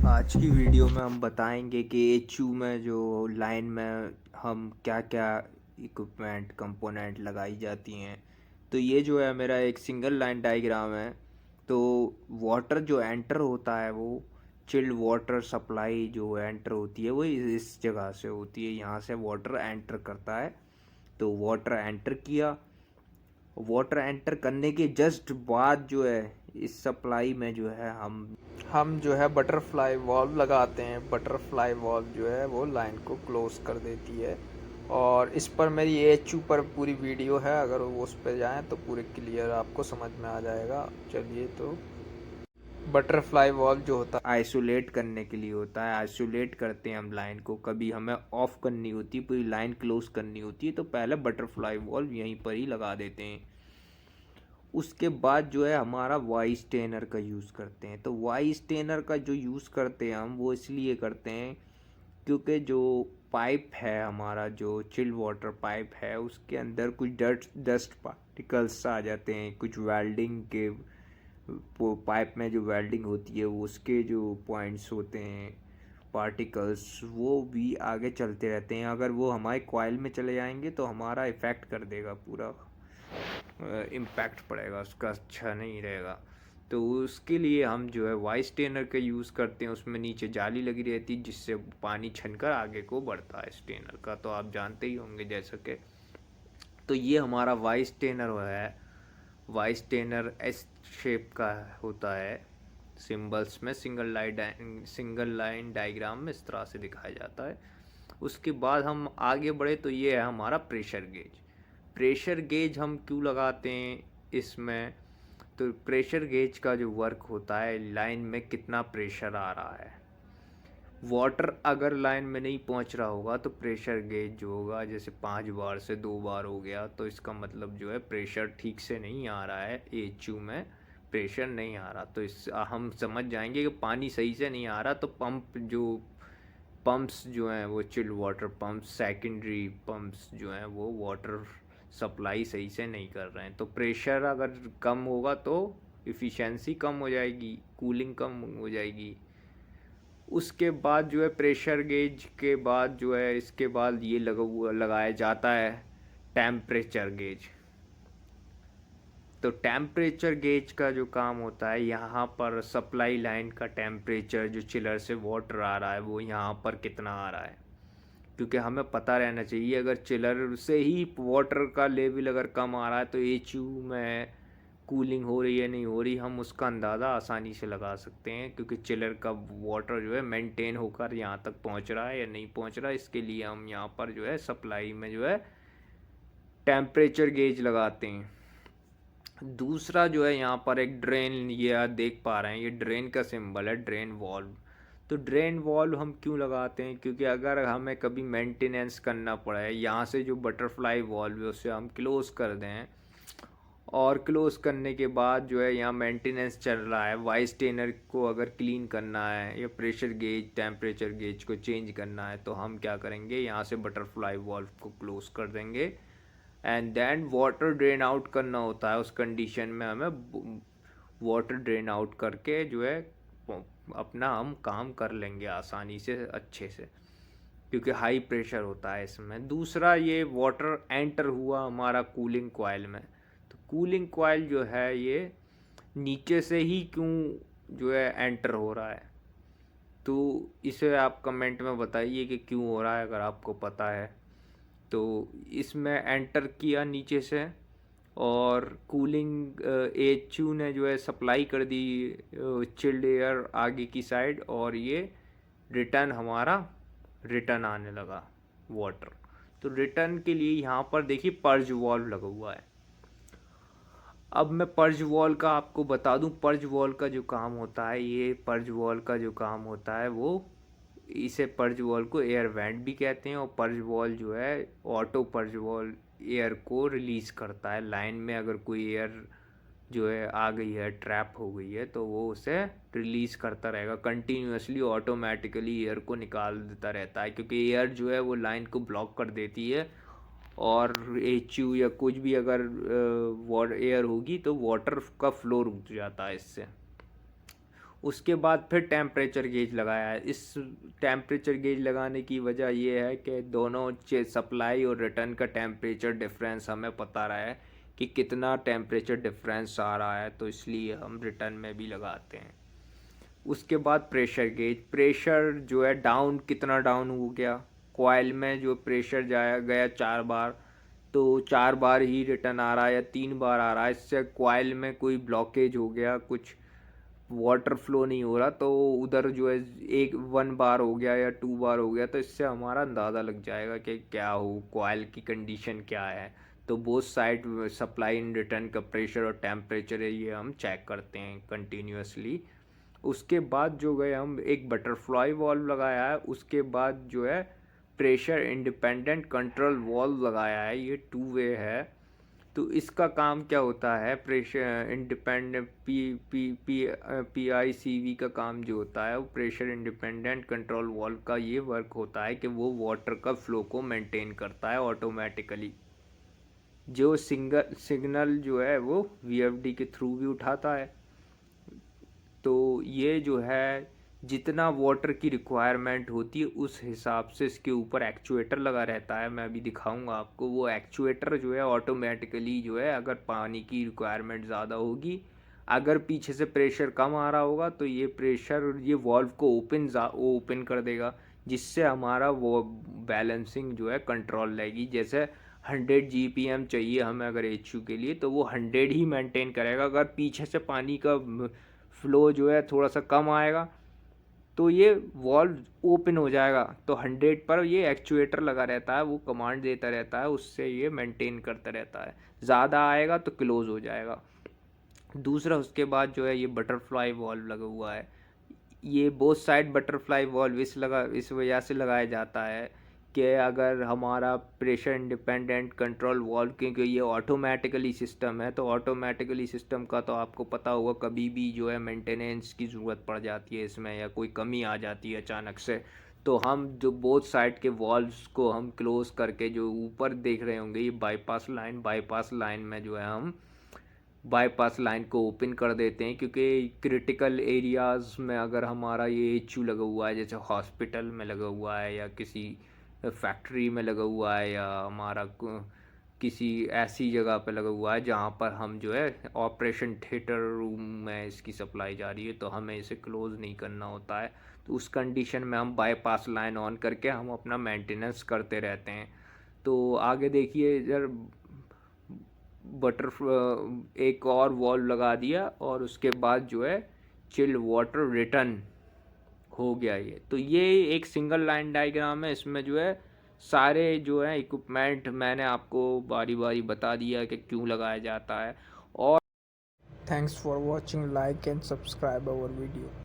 आज की वीडियो में हम बताएंगे कि एचयू में जो लाइन में हम क्या क्या इक्विपमेंट कंपोनेंट लगाई जाती हैं। तो ये जो है मेरा एक सिंगल लाइन डायग्राम है। तो वाटर जो एंटर होता है वो चिल्ड वाटर सप्लाई जो एंटर होती है वो इस जगह से होती है, यहाँ से वाटर एंटर करता है। तो वाटर एंटर किया, वाटर एंटर करने के जस्ट बाद जो है इस सप्लाई में जो है हम जो है बटरफ्लाई वॉल्व लगाते हैं। बटरफ्लाई वॉल्व जो है वो लाइन को क्लोज कर देती है। और इस पर मेरी एच यू पर पूरी वीडियो है, अगर वो उस पर जाएं तो पूरे क्लियर आपको समझ में आ जाएगा। चलिए, तो बटरफ्लाई वॉल्व जो होता है आइसोलेट करने के लिए होता है। आइसोलेट करते हैं हम लाइन को, कभी हमें ऑफ करनी होती है, पूरी लाइन क्लोज करनी होती है तो पहले बटरफ्लाई वॉल्व यहीं पर ही लगा देते हैं। उसके बाद जो है हमारा वाई स्टेनर का यूज़ करते हैं। तो वाई स्टेनर का जो यूज़ करते हैं हम वो इसलिए करते हैं क्योंकि जो पाइप है, हमारा जो चिल्ड वाटर पाइप है, उसके अंदर कुछ डस्ट पार्टिकल्स आ जाते हैं। कुछ वेल्डिंग के पाइप में जो वेल्डिंग होती है उसके जो पॉइंट्स होते हैं, पार्टिकल्स, वो भी आगे चलते रहते हैं। अगर वो हमारे कॉइल में चले जाएंगे तो हमारा इफ़ेक्ट कर देगा, पूरा इम्पैक्ट पड़ेगा उसका, अच्छा नहीं रहेगा। तो उसके लिए हम जो है वाइस स्टेनर का यूज़ करते हैं। उसमें नीचे जाली लगी रहती है जिससे पानी छनकर आगे को बढ़ता है स्टेनर का, तो आप जानते ही होंगे जैसा कि। तो ये हमारा वाइस स्टेनर है। वाइस स्टेनर एस शेप का होता है। सिंबल्स में सिंगल लाइन डायग्राम में इस तरह से दिखाया जाता है। उसके बाद हम आगे बढ़े तो ये है हमारा प्रेशर गेज। प्रेशर गेज हम क्यों लगाते हैं इसमें? तो प्रेशर गेज का जो वर्क होता है, लाइन में कितना प्रेशर आ रहा है। वाटर अगर लाइन में नहीं पहुंच रहा होगा तो प्रेशर गेज जो होगा, जैसे 5 बार से 2 बार हो गया, तो इसका मतलब जो है प्रेशर ठीक से नहीं आ रहा है, एचयू में प्रेशर नहीं आ रहा। तो इस हम समझ जाएंगे कि पानी सही से नहीं आ रहा। तो पंप्स जो हैं वो chilled water pumps, secondary pumps जो हैं वो वाटर सप्लाई सही से नहीं कर रहे हैं। तो प्रेशर अगर कम होगा तो इफ़िशेंसी कम हो जाएगी, कूलिंग कम हो जाएगी। उसके बाद जो है प्रेशर गेज के बाद जो है इसके बाद ये लगाया जाता है टेम्परेचर गेज। तो टेम्परेचर गेज का जो काम होता है, यहाँ पर सप्लाई लाइन का टेम्परेचर जो चिलर से वाटर आ रहा है वो यहाँ पर कितना आ रहा है, क्योंकि हमें पता रहना चाहिए। अगर चिलर से ही वाटर का लेवल अगर कम आ रहा है तो एचयू में कूलिंग हो रही है नहीं हो रही, हम उसका अंदाज़ा आसानी से लगा सकते हैं। क्योंकि चिलर का वाटर जो है मेंटेन होकर यहाँ तक पहुँच रहा है या नहीं पहुँच रहा है, इसके लिए हम यहाँ पर जो है सप्लाई में जो है टेम्परेचर गेज लगाते हैं। दूसरा जो है यहाँ पर एक ड्रेन, ये आप देख पा रहे हैं, ये ड्रेन का सिंबल है, ड्रेन वॉल्व। तो ड्रेन वॉल्व हम क्यों लगाते हैं? क्योंकि अगर हमें कभी मेंटेनेंस करना पड़े, यहाँ से जो बटरफ्लाई वॉल्व है उसे हम क्लोज कर दें, और क्लोज करने के बाद जो है यहाँ मेंटेनेंस चल रहा है, वाइस टेनर को अगर क्लीन करना है या प्रेशर गेज टेम्परेचर गेज को चेंज करना है, तो हम क्या करेंगे, यहाँ से बटरफ्लाई वॉल्व को क्लोज कर देंगे। And then water drain out करना होता है। उस कंडीशन में हमें वाटर ड्रेन आउट करके जो है अपना हम काम कर लेंगे आसानी से, अच्छे से, क्योंकि हाई प्रेशर होता है इसमें। दूसरा, ये वाटर एंटर हुआ हमारा कूलिंग कॉइल में। तो कूलिंग कॉइल जो है ये नीचे से ही क्यों जो है एंटर हो रहा है, तो इसे आप कमेंट में बताइए कि क्यों हो रहा है, अगर आपको पता है। तो इसमें एंटर किया नीचे से, और कूलिंग एचयू ने जो है सप्लाई कर दी चिल्ड एयर आगे की साइड, और ये रिटर्न आने लगा वाटर। तो रिटर्न के लिए यहाँ पर देखिए पर्ज वॉल्व लगा हुआ है। अब मैं पर्ज वॉल का आपको बता दूं, पर्ज वॉल का जो काम होता है, ये पर्ज वॉल का जो काम होता है वो, इसे पर्ज वॉल को एयर वेंट भी कहते हैं। और पर्ज वॉल जो है ऑटो पर्ज वॉल एयर को रिलीज़ करता है। लाइन में अगर कोई एयर जो है आ गई है, ट्रैप हो गई है, तो वो उसे रिलीज़ करता रहेगा कंटिन्यूसली, ऑटोमेटिकली एयर को निकाल देता रहता है। क्योंकि एयर जो है वो लाइन को ब्लॉक कर देती है, और एचयू या कुछ भी अगर वाटर एयर होगी तो वाटर का फ्लो रुक जाता है इससे। उसके बाद फिर टेम्परेचर गेज लगाया है। इस टेम्परेचर गेज लगाने की वजह ये है कि दोनों सप्लाई और रिटर्न का टेम्परेचर डिफरेंस हमें पता रहा है कि कितना टेम्परेचर डिफरेंस आ रहा है, तो इसलिए हम रिटर्न में भी लगाते हैं। उसके बाद प्रेशर गेज, प्रेशर जो है डाउन कितना डाउन हो गया, कॉइल में जो प्रेशर जाया गया 4 बार, तो 4 बार ही रिटर्न आ रहा है या 3 बार आ रहा है, इससे कॉइल में कोई ब्लॉकेज हो गया, कुछ वाटर फ्लो नहीं हो रहा, तो उधर जो है 1 बार हो गया या 2 बार हो गया, तो इससे हमारा अंदाज़ा लग जाएगा कि क्या हो, कॉइल की कंडीशन क्या है। तो both side supply and return का प्रेशर और टेम्परेचर है, ये हम चेक करते हैं कंटिन्यूसली। उसके बाद जो गए हम एक बटरफ्लाई वॉल्व लगाया है, उसके बाद जो है प्रेशर इंडिपेंडेंट कंट्रोल वॉल्व लगाया है, ये 2 वे है। तो इसका काम क्या होता है, प्रेशर इंडिपेंडेंट PICV का काम जो होता है वो प्रेशर इंडिपेंडेंट कंट्रोल वॉल्व का ये वर्क होता है कि वो वाटर का फ्लो को मेंटेन करता है ऑटोमेटिकली। जो सिग्नल जो है वो VFD के थ्रू भी उठाता है। तो ये जो है जितना वाटर की रिक्वायरमेंट होती है उस हिसाब से इसके ऊपर एक्चुएटर लगा रहता है। मैं अभी दिखाऊंगा आपको, वो एक्चुएटर जो है ऑटोमेटिकली जो है अगर पानी की रिक्वायरमेंट ज़्यादा होगी, अगर पीछे से प्रेशर कम आ रहा होगा तो ये प्रेशर ये वॉल्व को ओपन कर देगा, जिससे हमारा वो बैलेंसिंग जो है कंट्रोल रहेगी। जैसे 100 GPM चाहिए हमें अगर HU के लिए, तो वो 100 ही मेंटेन करेगा। अगर पीछे से पानी का फ्लो जो है थोड़ा सा कम आएगा तो ये वॉल्व ओपन हो जाएगा, तो 100 पर ये एक्चुएटर लगा रहता है, वो कमांड देता रहता है, उससे ये मेंटेन करता रहता है। ज़्यादा आएगा तो क्लोज़ हो जाएगा। दूसरा उसके बाद जो है ये बटरफ्लाई वॉल्व लगा हुआ है। ये बोथ साइड बटरफ्लाई वॉल्व इस वजह से लगाया जाता है कि अगर हमारा प्रेशर इंडिपेंडेंट कंट्रोल वॉल्व, क्योंकि ये ऑटोमेटिकली सिस्टम है, तो ऑटोमेटिकली सिस्टम का तो आपको पता होगा कभी भी जो है मेंटेनेंस की ज़रूरत पड़ जाती है इसमें, या कोई कमी आ जाती है अचानक से, तो हम जो बोथ साइड के वॉल्व्स को हम क्लोज़ करके, जो ऊपर देख रहे होंगे ये बाईपास लाइन में जो है हम बाईपास लाइन को ओपन कर देते हैं, क्योंकि क्रिटिकल एरियाज़ में अगर हमारा ये HU लगा हुआ है, जैसे हॉस्पिटल में लगा हुआ है या किसी फैक्ट्री में लगा हुआ है या हमारा किसी ऐसी जगह पे लगा हुआ है जहाँ पर हम जो है ऑपरेशन थिएटर रूम में इसकी सप्लाई जा रही है, तो हमें इसे क्लोज़ नहीं करना होता है। तो उस कंडीशन में हम बाईपास लाइन ऑन करके हम अपना मेंटेनेंस करते हैं। तो आगे देखिए इधर एक और वॉल्व लगा दिया और उसके बाद जो है चिल्ड वाटर रिटर्न हो गया ये। तो ये एक सिंगल लाइन डायग्राम है, इसमें जो है सारे जो है इक्विपमेंट मैंने आपको बारी बारी बता दिया कि क्यों लगाया जाता है। और Thanks for watching, like and subscribe our video.